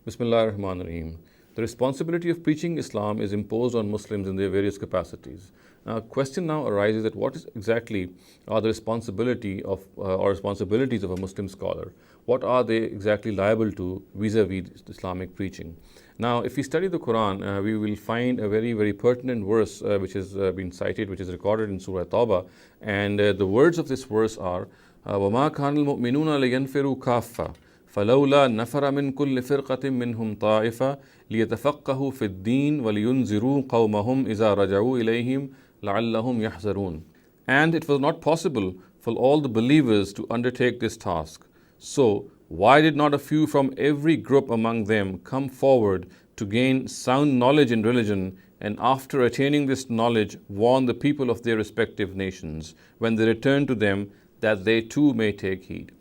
Bismillah ar-Rahman ar-Rahim. The responsibility of preaching Islam is imposed on Muslims in their various capacities. Now, a question now arises that what is exactly are the responsibility of or responsibilities of a Muslim scholar? What are they exactly liable to vis-a-vis Islamic preaching? Now, if we study the Quran, we will find a very, very pertinent verse which has been cited, which is recorded in Surah Tawbah, and the words of this verse are وَمَا كَانَ الْمُؤْمِنُونَ لِيَنْفِرُوا كَافَّةً فلولا نفر من كل فرقة منهم طائفة ليتفقهوا في الدين ولينذروا قومهم إذا رجعوا إليهم لعلهم يحذرون. And it was not possible for all the believers to undertake this task. So, why did not a few from every group among them come forward to gain sound knowledge in religion, and after attaining this knowledge warn the people of their respective nations when they return to them, that they too may take heed?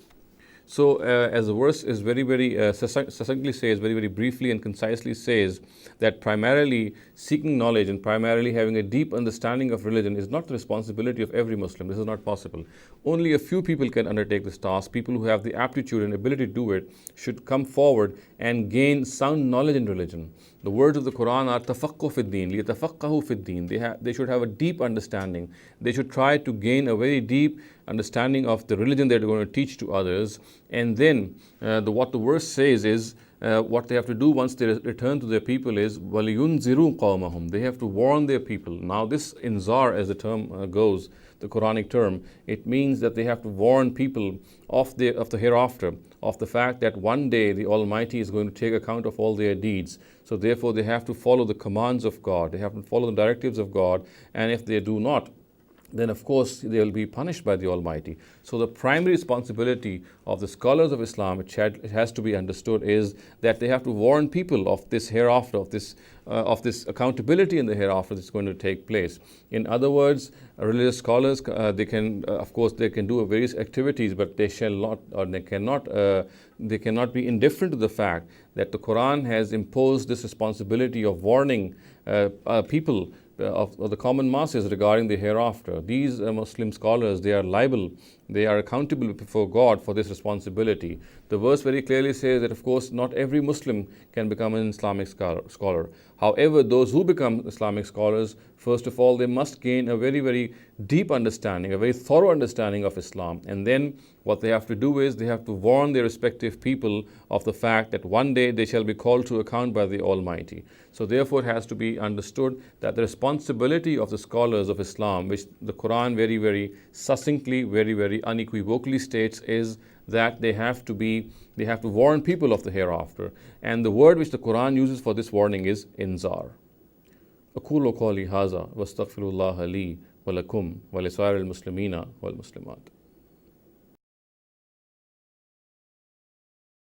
So, as the verse is very succinctly says, very briefly and concisely says, that primarily seeking knowledge and primarily having a deep understanding of religion is not the responsibility of every Muslim. This is not possible. Only a few people can undertake this task. People who have the aptitude and ability to do it should come forward and gain sound knowledge in religion. The words of the Quran are tafaqquh fi din, liyatafaqahu fi din. They should have a deep understanding. They should try to gain a very deep understanding of the religion they're going to teach to others. And then what the verse says is, what they have to do once they return to their people is وَلِيُنْزِرُوا قَوْمَهُم. They have to warn their people. Now this inzar, as the term goes, the Quranic term, it means that they have to warn people of the hereafter, of the fact that one day the Almighty is going to take account of all their deeds. So therefore they have to follow the commands of God. They have to follow the directives of God. And if they do not, then of course they will be punished by the Almighty. So the primary responsibility of the scholars of Islam, it has to be understood, is that they have to warn people of this hereafter, of this accountability in the hereafter that's going to take place. In other words, religious scholars, they can do various activities, but they shall not, or they cannot be indifferent to the fact that the Quran has imposed this responsibility of warning people of the common masses regarding the hereafter. These Muslim scholars, they are liable, they are accountable before God for this responsibility. The verse very clearly says that, of course, not every Muslim can become an Islamic scholar. However, those who become Islamic scholars, first of all, they must gain a very deep understanding, a very thorough understanding of Islam. And then what they have to do is they have to warn their respective people of the fact that one day they shall be called to account by the Almighty. So therefore it has to be understood that the responsibility of the scholars of Islam, which the Quran very succinctly, very unequivocally states, is that they have to warn people of the hereafter. And the word which the Quran uses for this warning is inzar. أقول قولي هذا واستغفر الله لي ولكم ولسائر المسلمين والمسلمات.